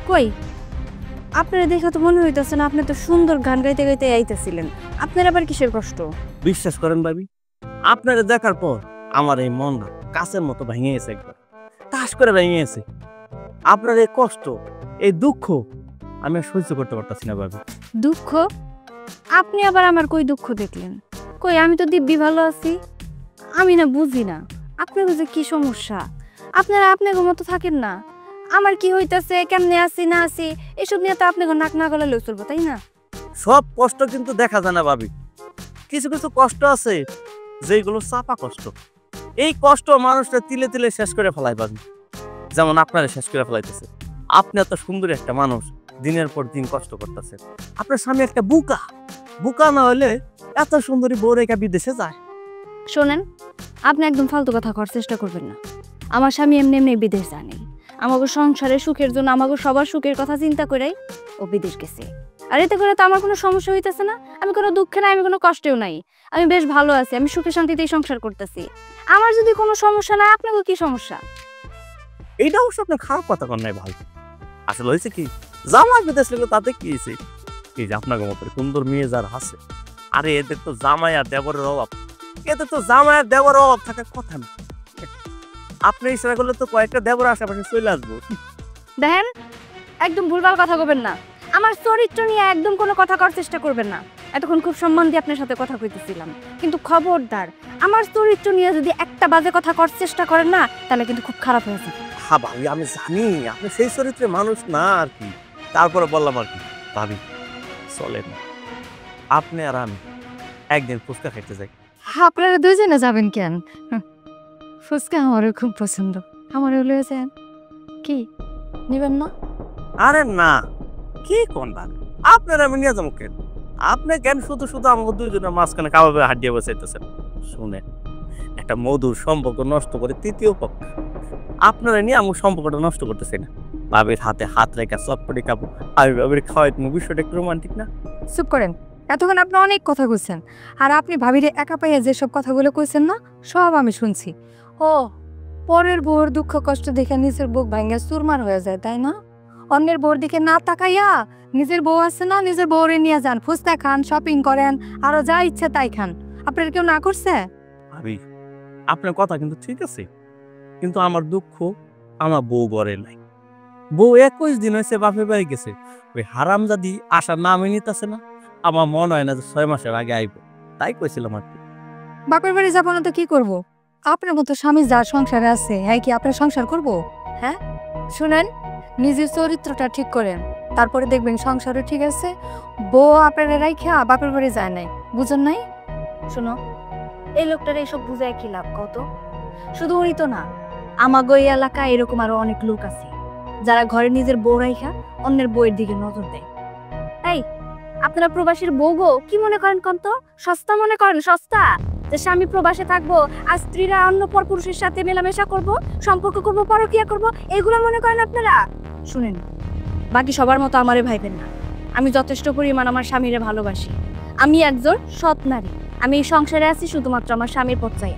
কই, আপনারা দেখে তো মনে হইতেছে না আপনি তো সুন্দর গান গাইতে গাইতে আইতেছিলেন। আপনার আবার কিসের কষ্ট? বিশ্বাস করেন ভাবি, আপনারে দেখার পর আমার এই মনটা কাছের মতো ভেঙে গেছে, একবার তাস করে ভেঙে গেছে। আপনার এই কষ্ট, এই দুঃখ আমি আর সহ্য করতে পারতাছি না ভাবি। দুঃখ? আপনি আবার আমার কই দুঃখ দেখলেন? কই, আমি তো দিব্যি ভালো আছি। আমি না বুঝি না আপনার যে কি সমস্যা। আপনারা আপনাদের মতো থাকেন না। আমার কি হইতাছে, কেমনে আছি না আছি, এসব নিয়ে তো আপনাকে নাক না গলালেও চলবো, তাই না? সব কষ্ট কিন্তু দেখা যায় না ভাবি। কিছু কিছু কষ্ট আছে যেগুলো চাপা কষ্ট। এই কষ্ট মানুষটা তিলে তিলে শেষ করে ফেলায় ভাবি, যেমন আপনারা শেষ করে ফেলাইতেছে। আপনি এত সুন্দর একটা মানুষ, দিনের পর দিন কষ্ট করতেছেন। আপনার স্বামী একটা বুকা, বুকা না হলে এত সুন্দরী বউ রেখা বিদেশে যায়? শোনেন, আপনি একদম ফালতু কথা করার চেষ্টা করবেন না। আমার স্বামী এমনি এমনি বিদেশ জানেই। আমাকে সংসারের সুখের জন্য, আমাকে সবার সুখের কথা চিন্তা করেই ও বিদেশ গেছে। আর এতে করে তো আমার কোনো সমস্যা হইতেছে না। আমি কোনো দুঃখে নাই, আমি কোনো কষ্টেও নাই। আমি বেশ ভালো আছি, আমি সুখে শান্তিতেই সংসার করতেছি। আমার যদি কোনো সমস্যা নাই, আপনাকে কি সমস্যা? এইটা অবশ্য আপনার খারাপ কথা কর নাই ভাই। আসলে হয়েছে কি, জামাই বিদেশ গেলে তাতে কি হয়েছে? এই যে আপনার মতো সুন্দর মেয়ে যারা আছে, আরে এদের তো জামাই আর দেবরের অভাব। এদের তো জামাই আর দেবরের অভাব থাকার কথা না। আপনি ইচ্ছা করলে তো কয়েকটা দেবর আশেপাশে চলে আসবো। দেখেন, একদম ভুলভাল কথা বলবেন না। আমার চরিত্র নিয়ে একদম কোনো কথা করার চেষ্টা করবেন না। এতক্ষণ খুব সম্মান দিয়ে আপনার সাথে কথা কইতেছিলাম, কিন্তু খবরদার আমার চরিত্র নিয়ে যদি একটা বাজে কথা করার চেষ্টা করেন না, তাহলে কিন্তু খুব খারাপ হয়ে যাবে। হ্যাঁ ভাবি, আমি জানি আপনি সেই চরিত্রের মানুষ না আর কি, তারপরে বললাম আর কি। ভাবি চলেন, আপনি আর আমি একদিন ফুচকা খেতে যাই। আপনারা দুজনে যাবেন কেন? ফুচকা আমারও খুব পছন্দ, আমারও লয়ে যান। কি নিবেন না? আরে না, কি কোন ভাবি, আপনার আমি নিয়ে যাবো কেন? আপনি কেন শুধু শুধু আমাকে দুইজনের মাঝখানে কাবাবে হাড্ডিয়ে বসাইতেছেন? শুনে, একটা মধুর সম্পর্ক নষ্ট করে তৃতীয় পক্ষ আপনারা নিয়ে আমার সম্পর্কটা নষ্ট করতেছে না। বাবির হাতে হাত রেখা চটপটি খাবো, আমি বাবির খাওয়াই, তুমি বিষয়টা একটু রোমান্টিক না? চুপ করেন, এতক্ষণ আপনি অনেক কথা কইছেন। আর আপনি ভাবিরে একা পাইয়া যেসব কথাগুলো কইছেন না, সব আমি শুনছি। ও, পরের বউর দুঃখ কষ্ট দেখে নিজের বুক ভাঙ্গা চুরমার হয়ে যায়, তাই না? অন্যের বউর দিকে না তাকাইয়া নিজের বউ আছে না, নিজের বউরে নিয়ে যান, ফুচকা খান, শপিং করেন, আরো যা ইচ্ছে তাই খান। আপনার কেউ না করছে? ভাবি আপনার কথা কিন্তু ঠিক আছে, কিন্তু আমার দুঃখ আমার বউ গড়ে নাই। বউ 21 দিন হয়েছে বাপের বাড়ি গেছে, ওই হারামজাদি আসার নামই নিতেছে না। আমার মনে হয় না যে 6 মাসের আগে আইব, তাই কইছিলাম আর কি। বাপের বাড়ি যাবো না তো কি করব? আপনার মতো স্বামী যার সংসারে আছে, হ্যাঁ কি আপনার সংসার করব? হ্যাঁ, শুনেন, নিজের চরিত্রটা ঠিক করেন, তারপরে দেখবেন সংসারও ঠিক আছে। বউ আপনার রাইখা বাপের বাড়ি যায় নাই, বুঝেন নাই? শোনো, এই লোকটার এইসব বুঝায় কি লাভ কত? শুধু উনি তো না, আমাগো এই এলাকায় এরকম আরো অনেক লোক আছে যারা ঘরে নিজের বউ রাইখা অন্যের বউয়ের দিকে নজর দেয়। এই, আপনারা প্রবাসীর বউ গো কি মনে করেন কোন তো? সস্তা মনে করেন? সস্তা যে স্বামী প্রবাসে থাকবো আর স্ত্রীরা অন্য পরপুরুষের সাথে মেলামেশা করব, সম্পর্ক করব, পরকিয়া করব, এগুলো মনে করেন আপনারা? শুনেন, বাকি সবার মতো আমারে ভাইবেন না। আমি যথেষ্ট পরিমাণ আমার স্বামীরে ভালোবাসি। আমি একজন সৎ নারী। আমি এই সংসারে আছি শুধুমাত্র আমার স্বামীর পথ চাই।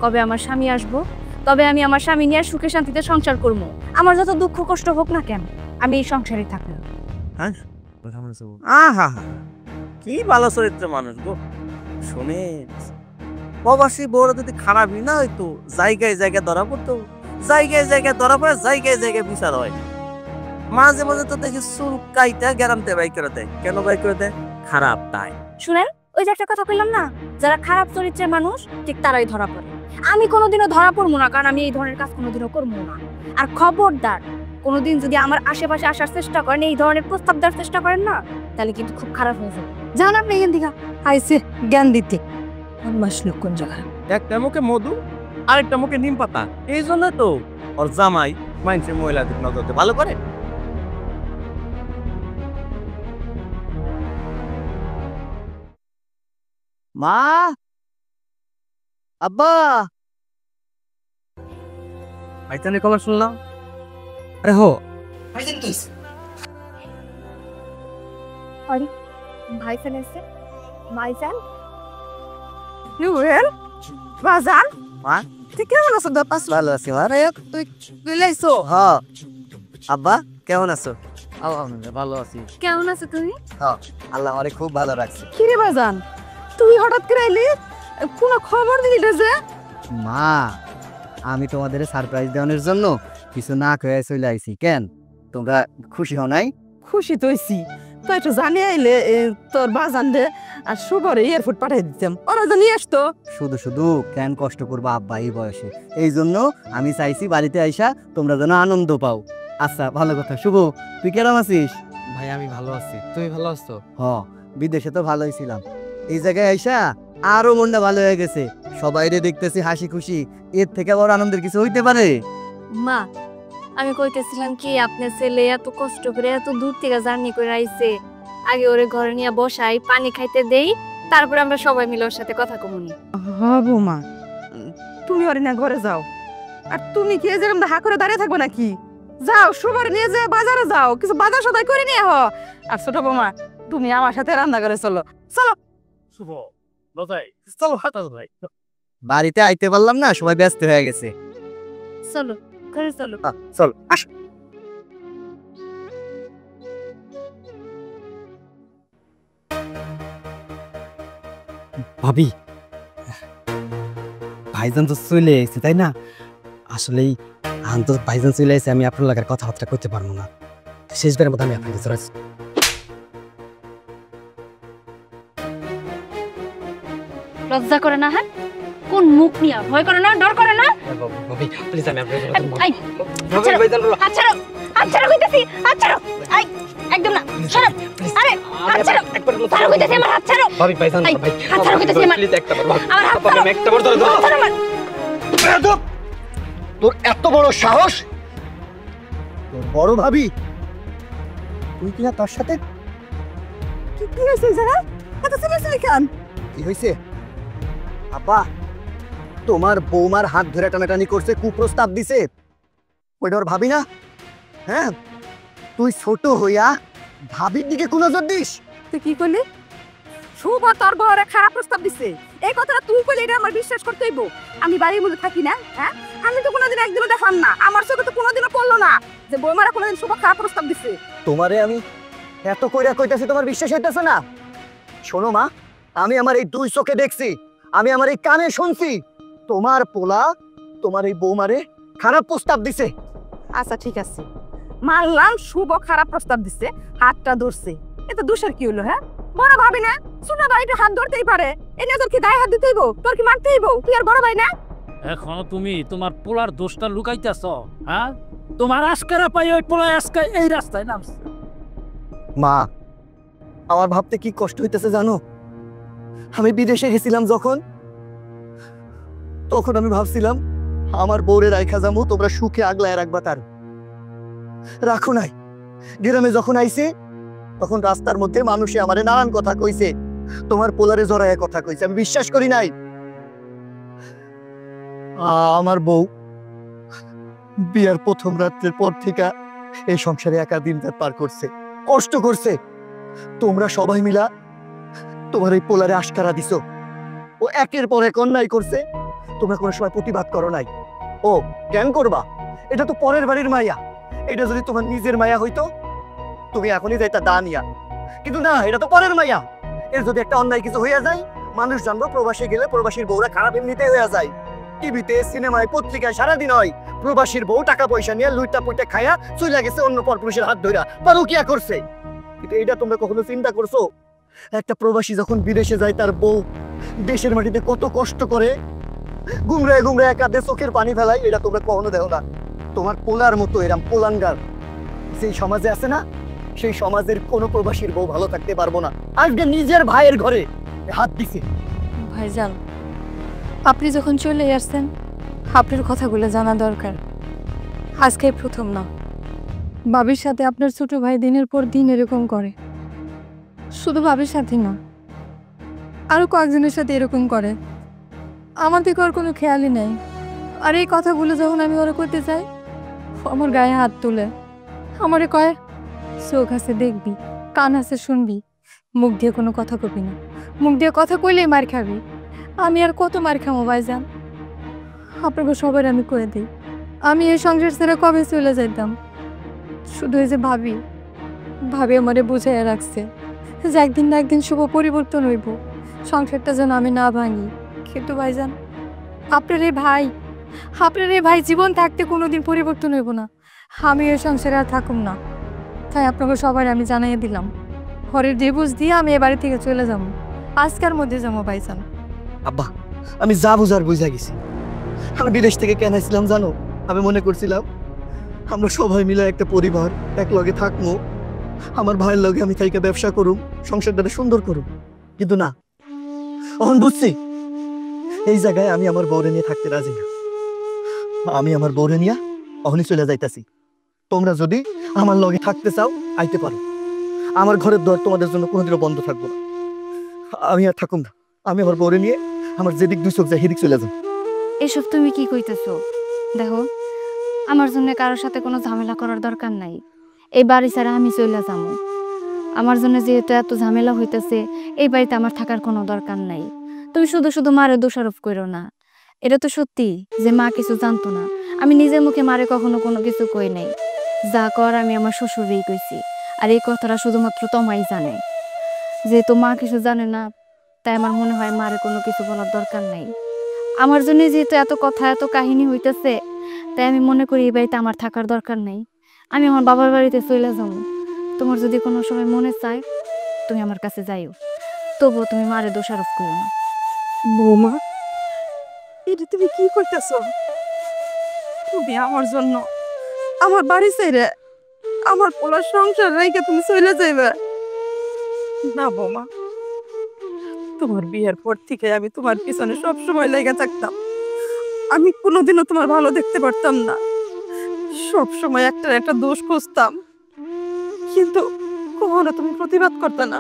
কবে আমার স্বামী আসবো, তবে আমি আমার স্বামী নিয়ে সুখে শান্তিতে সংসার করবো। আমার যত দুঃখ কষ্ট হোক না কেন, আমি এই সংসারে থাকবো। হ্যাঁ, আহা কি ভালো চরিত্র মানুষ গো। শুনে, প্রবাসী বউরা যদি খারাপই না হয়তো, জায়গায় জায়গায় ধরা পড়তো, জায়গায় জায়গায় ধরা পড়ে, জায়গায় জায়গায় বিচার হয়। মাঝে মাঝে তো দেখি চুল কাইটা গ্যারান্তে বাই করে দেয়। কেন বাই করে দেয়? খারাপ তাই। শুনেন, ওই যে একটা কথা কইলাম না, যারা খারাপ চরিত্রের মানুষ ঠিক তারাই ধরা পড়ে। আমি কোনোদিনও ধরা পড়বো না, কারণ আমি এই ধরনের কাজ কোনোদিনও করবো না। আর খবরদার, কোনোদিন যদি আমার আশেপাশে আসার চেষ্টা করেন, এই ধরনের প্রস্তাব দেওয়ার চেষ্টা করেন না, তাহলে কিন্তু খুব খারাপ হয়ে যাবে। জান আপনি এখান থেকে আইসে জ্ঞান দিতে। বদমাশ লোক কোন জায়গায়? একটা মুখে মধু, আরেকটা মুখে নিম পাতা। এই জন্য তো ওর জামাই মানুষের মহিলাদের নজর দিয়ে ভালো করে। মা, আব্বা ভাইজানের খবর শুনলাম। আরে হো ভাইজান কি ভাইজান এসে ভাইজান নুয়েল বাজান মা তুই কেমন আছো দপাস? ভালো আছি মা। আরে তুই লাইছো? হ্যাঁ আব্বা কেমন আছো? আলহামদুলিল্লাহ ভালো আছি। কেমন আছো তুমি? হ্যাঁ আল্লাহ আমারে খুব ভালো রাখছে। কি রে বাজান, তুই হঠাৎ করে এলি, কোনো খবর দিলি না যে? মা আমি তোমাদের সারপ্রাইজ দেওয়ানোর জন্য কিছু না খেয়ে চলে আইছি। কেন তোমরা খুশি হও নাই? খুশি তো হইছি, তো একটু জানি আইলে তোর বাজান দে আর সুবরে এয়ারপোর্ট পাঠিয়ে দিতাম, ওরা তো নিয়ে আসতো। শুধু শুধু কেন কষ্ট করবো আব্বা এই বয়সে, এই জন্য আমি চাইছি বাড়িতে আইসা তোমরা যেন আনন্দ পাও। আচ্ছা ভালো কথা। শুভ তুই কেমন আছিস? ভাই আমি ভালো আছি, তুমি ভালো আছো? হ বিদেশে তো ভালোই ছিলাম, এই জায়গায় আইসা আরো মনটা ভালো হয়ে গেছে। সবাই দেখতেছি হাসি খুশি, এর থেকে বড় আনন্দের কিছু হইতে পারে? মা আমি কইতেছিলাম কি, আপনার ছেলে এত কষ্ট করে এত দূর থেকে জার্নি করে আইছে, আগে ওরে ঘরে নিয়ে বসাই, পানি খাইতে দেই, তারপর আমরা সবাই মিলে ওর সাথে কথা কমুনি। হ্যাঁ বৌমা, তুমি ওর না ঘরে যাও। আর তুমি কি যেরকম হা করে দাঁড়িয়ে থাকবে নাকি? যাও সুবর নিয়ে যে বাজারে যাও, কিছু বাজার সদাই করে নিয়ে হ। আর ছোট বৌমা তুমি আমার সাথে রান্না করে চলো চলো। শুভ লতাই চলো হাঁটা ভাই। বাড়িতে আইতে পারলাম না, সবাই ব্যস্ত হয়ে গেছে। চলো ঘরে চলো। চল আস। ভাবি ভাইজান তো চলে এসেছে তাই না? আসলেই তো ভাইজান চলে এসেছে, আমি আপনার লাগার কথাবার্তা করতে পারবো না। শেষবারের মতো আমি আপনাকে জড়াচ্ছি। লজ্জা করে না? হ্যাঁ কোন মুখ নিয়া? ভয় করে না? ডর করে না? ভাবি প্লিজ আমি আপনাকে আই হাত ছাড়ো, হাত ছাড়ো কইতাছি, হাত ছাড়ো। আই একদম না, ছাড়ো। আরে হাত ছাড়ো, ছাড়ো কইতাছি, আমার হাত ছাড়ো। ভাবি ভাইজান আই, ভাই হাত ছাড়ো কইতাছি আমার। প্লিজ একটা বার আমার হাত ছাড়ো, একটা বার ধরে হাত ছাড়ো আমার। তোর এত বড় সাহস! তোর বড় ভাবি তুই কিনা তার সাথে? কি হয়েছে যারা এত চিল্লাচিল্লি কেন? কি হয়েছে? আব্বা তোমার বৌমার হাত ধরে টানাটানি করছে, কুপ্রস্তাব দিছে, ওইটা ওর ভাবি না? হ্যাঁ তুই ছোট হইয়া ভাবির দিকে কোন নজর দিস? তুই কি করলি? শুভ তোর বউরে খারাপ প্রস্তাব দিছে, এই কথাটা তুই কইলে এটা আমার বিশ্বাস করতে হইব? আমি বাড়ির মধ্যে থাকি না? হ্যাঁ আমি তো কোনোদিন একদিনও দেখাম না, আমার চোখে তো কোনোদিনও পড়লো না যে বৌমারা কোনোদিন শুভ খারাপ প্রস্তাব দিছে। তোমারে আমি এত কইরা কইতাছি, তোমার বিশ্বাস হইতেছে না? শোনো মা, আমি আমার এই দুই চোখে দেখছি, আমি আমার এই কানে শুনছি, তোমার পোলা তোমার এই বৌমারে খারাপ প্রস্তাব দিছে। আচ্ছা ঠিক আছে, মানলাম শুভ খারাপ প্রস্তাব দিছে, হাতটা ধরছে, এটা দোষের কি হলো? হ্যাঁ বড় ভাবি না, শুনে ভাইটা হাত ধরতেই পারে, এনে তোর কি দায় হাত দিতেইব? তোর কি মারতেইব? তুই আর বড় ভাই না? এখনো তুমি তোমার পোলার দোষটা লুকাইতেছ? হ্যাঁ তোমার আজকারা পাই ওই পোলা আজকে এই রাস্তায় নামছে। মা আমার ভাবতে কি কষ্ট হইতেছে জানো? আমি বিদেশে গেছিলাম যখন, তখন আমি ভাবছিলাম আমার বউরে রাইখা যাবো, তোমরা সুখে আগলায় রাখবা, তার রাখো নাই। গ্রামে যখন আইছে তখন রাস্তার মধ্যে মানুষে আমারে নানান কথা কইছে, তোমার পোলারে জড়ায় কথা কইছে, আমি বিশ্বাস করি নাই। আমার বউ বিয়ার প্রথম রাত্রের পর থেকে এই সংসারে একা দিন রাত পার করছে, কষ্ট করছে। তোমরা সবাই মিলা তোমার এই পোলারে আশকারা দিছো, ও একের পর এক অন্যায় করছে, তোমরা কোনো সময় প্রতিবাদ করো নাই। ও কেন করবা? এটা তো পরের বাড়ির মাইয়া, এটা যদি তোমার নিজের মায়া হইতো তুমি এখনই যাইতা দা নিয়া, কিন্তু না, এটা তো পরের মাইয়া। এর যদি একটা অন্যায় কিছু হইয়া যায়, মানুষ জানবো প্রবাসে গেলে প্রবাসীর বউরা খারাপ এমনিতে হইয়া যায়। টিভিতে সিনেমায় পত্রিকায় সারাদিন হয় প্রবাসীর বউ টাকা পয়সা নিয়ে লুইটা পুইটা খায়া চলে গেছে অন্য পরপুরুষের হাত ধইরা, পারুকিয়া করছে। কিন্তু এইটা তোমরা কখনো চিন্তা করছো? একটা প্রবাসী যখন বিদেশে যায়, তার বউ দেশের মাটিতে কত কষ্ট করে, গুমরায় গুমরায় কাঁদে, চোখের পানি ফেলায়, এটা তোমরা কখনো দেখো না। তোমার পোলার মতো এরম পোলাঙ্গার সেই সমাজে আছে না, সেই সমাজের কোনো প্রবাসীর বউ ভালো থাকতে পারবো না। আজকে নিজের ভাইয়ের ঘরে হাত দিছে। ভাইজান আপনি যখন চলে আসছেন, আপনার কথাগুলো জানা দরকার। আজকে প্রথম না, বাবির সাথে আপনার ছোট ভাই দিনের পর দিন এরকম করে। শুধু বাবির সাথে না, আরো কয়েকজনের সাথে এরকম করে। আমার দিকে ওর কোনো খেয়ালই নেই। আর এই কথাগুলো যখন আমি ওরা করতে চাই, আমার গায়ে হাত তুলে আমারে কয়, চোখ আছে দেখবি, কান আছে শুনবি, মুখ দিয়ে কোনো কথা কবি না, মুখ দিয়ে কথা কইলেই মার খাবি। আমি আর কত মার খামো ভাইজান? আপনাকে সবার আমি কয়ে দিই, আমি এই সংসার ছেড়ে কবে চলে যাইতাম। শুধু এই যে ভাবি আমারে বুঝাইয়া রাখছে যে একদিন না একদিন শুভ পরিবর্তন হইব, সংসারটা যেন আমি না ভাঙি। কিন্তু ভাইজান, আপনার এই ভাই জীবন থাকতে কোনোদিন পরিবর্তন হইব না। আমি এই সংসারে আর থাকুম না। তাই আপনাকে সবাই আমি জানাইয়া দিলাম, ঘরের ডিভোর্স দিয়ে আমি এ বাড়ি থেকে চলে যাবো, আজকের মধ্যে যাবো ভাইজান। আব্বা, আমি যা বুঝার বুঝা গেছি। আমি বিদেশ থেকে কেন আসছিলাম জানো? আমি মনে করছিলাম আমরা সবাই মিলে একটা পরিবার, এক লগে থাকবো, আমার ভাইয়ের লগে আমি কাইকে ব্যবসা করুম, সংসারটা সুন্দর করুম। কিন্তু না, এখন বুঝছি এই জায়গায় আমি আমার বউরে নিয়ে থাকতে রাজি না। আমি আমার বউরে নিয়ে অহনি চলে যাইতাছি। তোমরা যদি আমার লগে থাকতে চাও আইতে পারো, আমার ঘরের দর তোমাদের জন্য কোনোদিনও বন্ধ থাকবো না। আমি আর থাকুম না, আমি আমার বউরে নিয়ে আমার যেদিক দুই চোখ যায় সেদিক চলে যাবো। এসব তুমি কি কইতেছো? দেখো, আমার জন্য কারোর সাথে কোনো ঝামেলা করার দরকার নাই। এই বাড়ি ছাড়া আমি চলে যাবো। আমার জন্য যেহেতু এত ঝামেলা হইতেছে, এই বাড়িতে আমার থাকার কোনো দরকার নাই। তুমি শুধু শুধু মারে দোষারোপ করো না। এটা তো সত্যি যে মা কিছু জানতো না। আমি নিজের মুখে মারে কখনো কোনো কিছু কই নাই। যা কর আমি আমার শ্বশুরেই কইছি। আর এই কথাটা শুধুমাত্র তোমাই জানে। যেহেতু মা কিছু জানে না, তাই আমার মনে হয় মারে কোনো কিছু বলার দরকার নাই। আমার জন্য যেহেতু এত কথা এত কাহিনী হইতেছে, তাই আমি মনে করি এই বাড়িতে আমার থাকার দরকার নেই। আমি আমার বাবার বাড়িতে চলে যাবো। তোমার যদি কোনো সময় মনে চায় তুমি আমার কাছে যাইও, তবুও তুমি মারে দোষারোপ করো না। বৌমা, এটা তুমি কি করতেছো? তুমি আমার জন্য আমার বাড়ি ছেড়ে আমার পোলার সংসার রেখে তুমি চলে যাইবে? না বৌমা, তোমার বিয়ের পর থেকে আমি তোমার পিছনে সব সময় লেগে থাকতাম। আমি কোনোদিনও তোমার ভালো দেখতে পারতাম না। সব সময় একটা দোষ খুঁজতাম, কিন্তু কখনো তুমি প্রতিবাদ করতে না।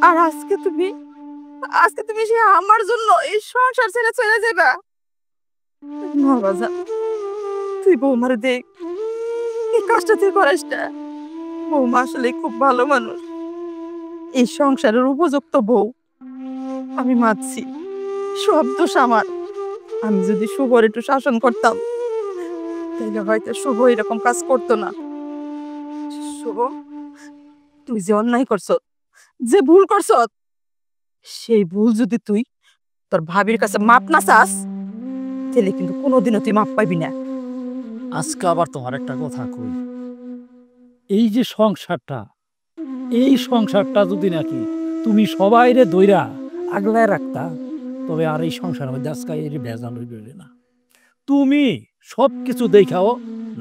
আর আজকে তুমি সে আমার জন্য এই সংসার ছেড়ে চলে যাবে? না বাজান, তুই বৌমার দেখ, এই কাজটা তুই করিস না। বৌমা আসলে খুব ভালো মানুষ, এই সংসারের উপযুক্ত বউ। আমি মানছি সব দোষ আমার। আমি যদি শুভর একটু শাসন করতাম, তাহলে হয়তো শুভ এরকম কাজ করতো না। শুভ, তুই যে অন্যায় করছ, যে ভুল করছ, সেই ভুল যদি তুই তোর ভাবির কাছে মাপ না চাস, তাহলে কিন্তু কোনোদিনও তুই মাপ পাইবি না। আজকে আবার তোমার একটা কথা কই, এই যে সংসারটা, এই সংসারটা যদি নাকি তুমি সবাইরে দইরা আগলায় রাখতা, তবে আর এই সংসারের মধ্যে আজকে এর ভেজাল হইবে না। তুমি সব কিছু দেখাও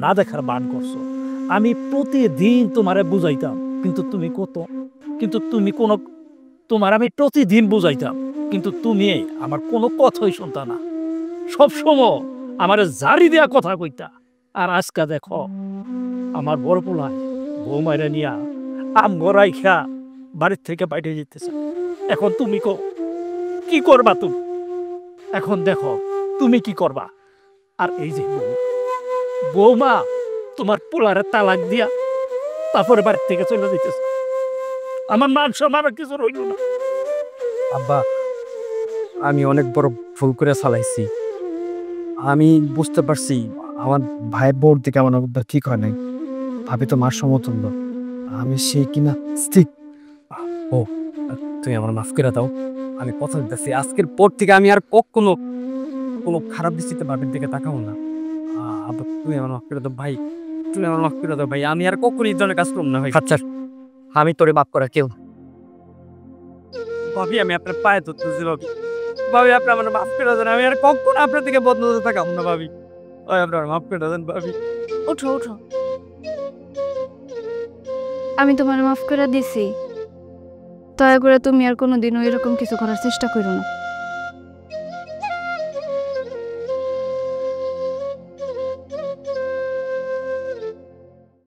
না দেখার বান করছো। আমি প্রতিদিন তোমারে বুঝাইতাম, কিন্তু তুমি কোনো তোমার আমি প্রতিদিন বুঝাইতাম, কিন্তু তুমি আমার কোনো কথাই শুনতা না। সব সময় আমার জারি দেয়া কথা কইতা। আর আজকে দেখো আমার বড় পোলায় বৌমাইরা নিয়া আম গড়াই খা বাড়ির থেকে বাইরে যেতেছে। এখন তুমি কি করবা? তুমি এখন দেখো তুমি কি করবা। আর এই যে বৌমা তোমার পোলারে তালাক দিয়া তারপরে বাড়ির থেকে চলে যেতেছে। আমার মান সম্মান কিছু রইল না। আব্বা, আমি অনেক বড় ভুল করে চালাইছি। আমি বুঝতে পারছি আমার ভাইয়ের বউর দিকে আমার অবদান ঠিক হয় নাই। ভাবি তো মার সমতুল্য, আমি সেই কিনা স্টিক। ও, তুমি আমার মাফ করে দাও। আমি কথা দিতেছি, আজকের পর থেকে আমি আর কখনো কোনো খারাপ দৃষ্টিতে ভাবির দিকে তাকাবো না। আব্বা, তুমি আমার মাফ করে দাও ভাই, তুমি আমার মাফ করে দাও ভাই। আমি আর কখনো এই ধরনের কাজ করবো না ভাই। আচ্ছা, আমি তোরে মাফ করা কেউ। ভাবি, আমি আপনার পায়ে ধরতেছি ভাবি। ভাবি, আপনি আমার মাফ করে দেন। আমি আর কখনো আপনার দিকে বদলাতে থাকাবো না ভাবি। ওই আপনার মাফ করে দেন ভাবি। ওঠো ওঠো, আমি তোমার মাফ করে দিছি। দয়া করে তুমি আর কোনোদিনও এরকম কিছু করার চেষ্টা করো না।